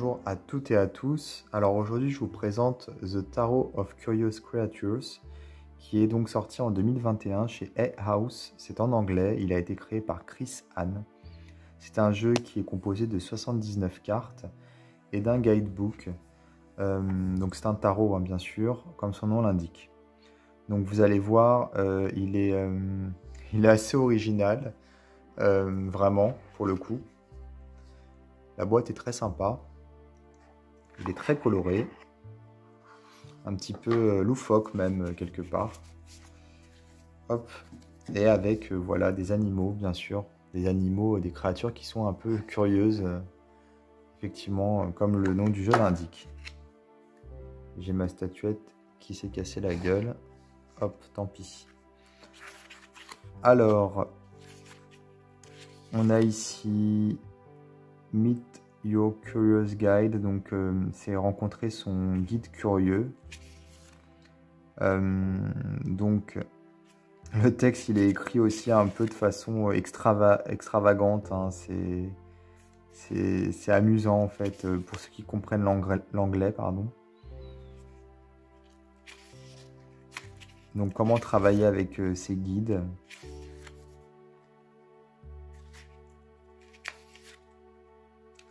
bonjour à toutes et à tous. Alors aujourd'hui, je vous présente The Tarot of Curious Creatures, qui est donc sorti en 2021 chez Hay House. C'est en anglais, il a été créé par Chris Hahn. C'est un jeu qui est composé de 79 cartes et d'un guidebook. Donc c'est un tarot, hein, bien sûr, comme son nom l'indique. Donc vous allez voir, il est assez original, vraiment, pour le coup. La boîte est très sympa. Il est très coloré. Un petit peu loufoque même, quelque part. Hop. Et avec, voilà, des animaux, bien sûr. Des animaux, des créatures qui sont un peu curieuses. Effectivement, comme le nom du jeu l'indique. J'ai ma statuette qui s'est cassée la gueule. Hop, tant pis. Alors, on a ici Meet Your Curious Guide, donc c'est rencontrer son guide curieux. Donc le texte il est écrit aussi un peu de façon extravagante, hein. C'est amusant en fait pour ceux qui comprennent l'anglais, pardon. Donc comment travailler avec ces guides.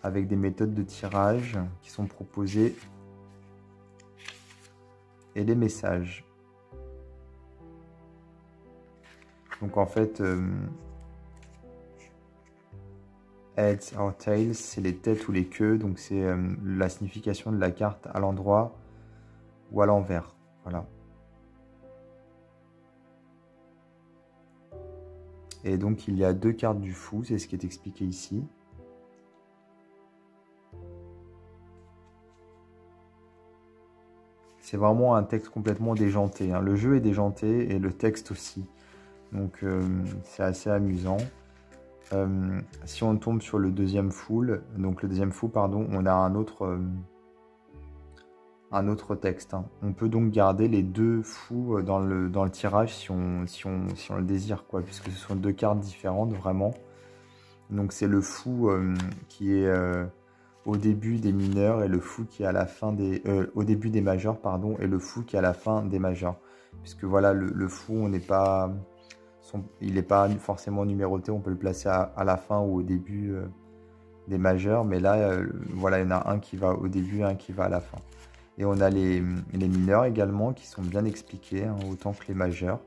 Avec des méthodes de tirage qui sont proposées et les messages. Donc en fait, heads or tails, c'est les têtes ou les queues, donc c'est la signification de la carte à l'endroit ou à l'envers. Voilà. Et donc il y a deux cartes du fou, c'est ce qui est expliqué ici. C'est vraiment un texte complètement déjanté, hein. Le jeu est déjanté et le texte aussi. Donc c'est assez amusant. Si on tombe sur le deuxième fou, pardon, on a un autre texte, hein. On peut donc garder les deux fous dans le tirage si on le désire, quoi, puisque ce sont deux cartes différentes vraiment. Donc c'est le fou qui est au début des mineurs et le fou qui est à la fin des au début des majeurs, pardon, et le fou qui est à la fin des majeurs. Puisque voilà, le fou, on n'est pas il n'est pas forcément numéroté, on peut le placer à la fin ou au début des majeurs, mais là, voilà, il y en a un qui va au début, un qui va à la fin. Et on a les mineurs également qui sont bien expliqués, hein, autant que les majeurs.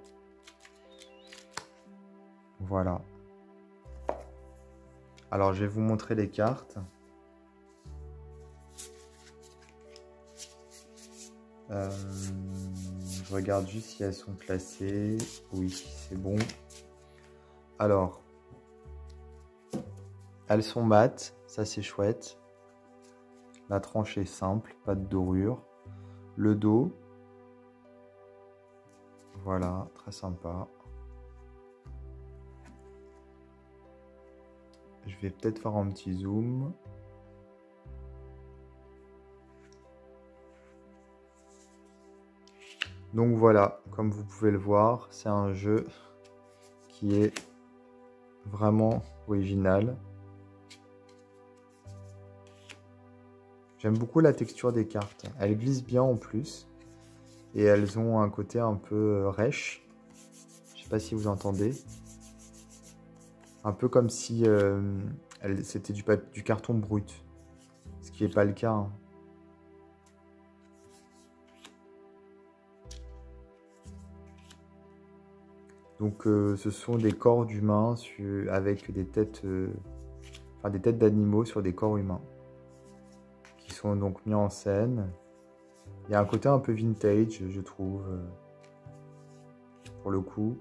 Voilà. Alors, je vais vous montrer les cartes. Je regarde juste si elles sont classées. Oui, c'est bon. Alors, elles sont mates, ça c'est chouette. La tranche est simple, pas de dorure. Le dos, voilà, très sympa. Je vais peut-être faire un petit zoom. Donc voilà, comme vous pouvez le voir, c'est un jeu qui est vraiment original. J'aime beaucoup la texture des cartes. Elles glissent bien en plus. Et elles ont un côté un peu rêche. Je sais pas si vous entendez. Un peu comme si c'était du carton brut. Ce qui n'est pas le cas, hein. Donc ce sont des corps d'humains avec des têtes, des têtes d'animaux sur des corps humains. Qui sont donc mis en scène. Il y a un côté un peu vintage, je trouve, pour le coup.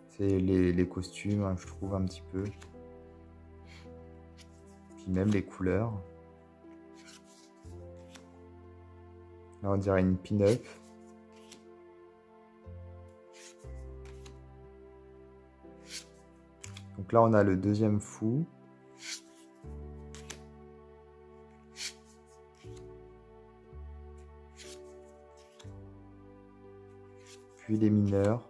C'est les costumes, hein, je trouve, un petit peu. Puis même les couleurs. Là, on dirait une pin-up. Donc là, on a le deuxième fou. Puis les mineurs.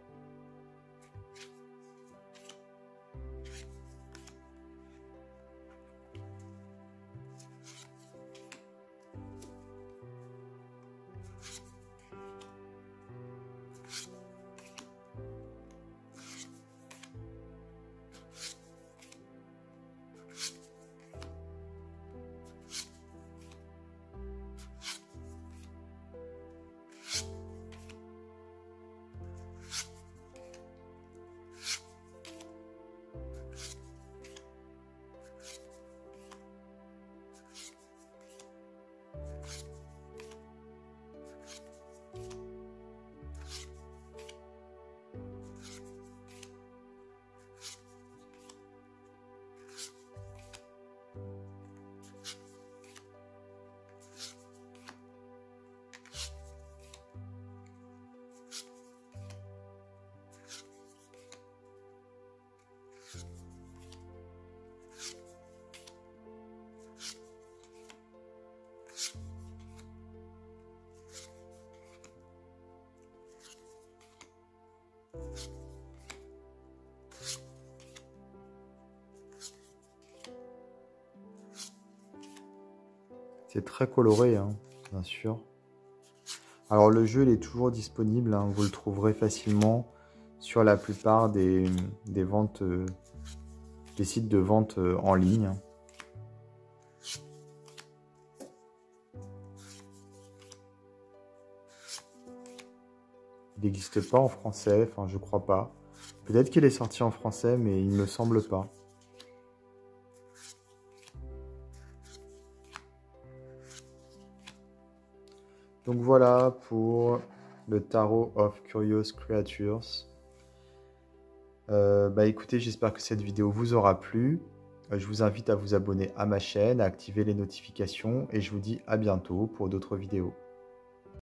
C'est très coloré, hein, bien sûr. Alors le jeu il est toujours disponible, hein, vous le trouverez facilement sur la plupart des ventes, des sites de vente en ligne. Il n'existe pas en français, enfin je crois pas. Peut-être qu'il est sorti en français, mais il ne me semble pas. Donc voilà pour le Tarot of Curious Creatures. Écoutez, j'espère que cette vidéo vous aura plu. Je vous invite à vous abonner à ma chaîne, à activer les notifications et je vous dis à bientôt pour d'autres vidéos.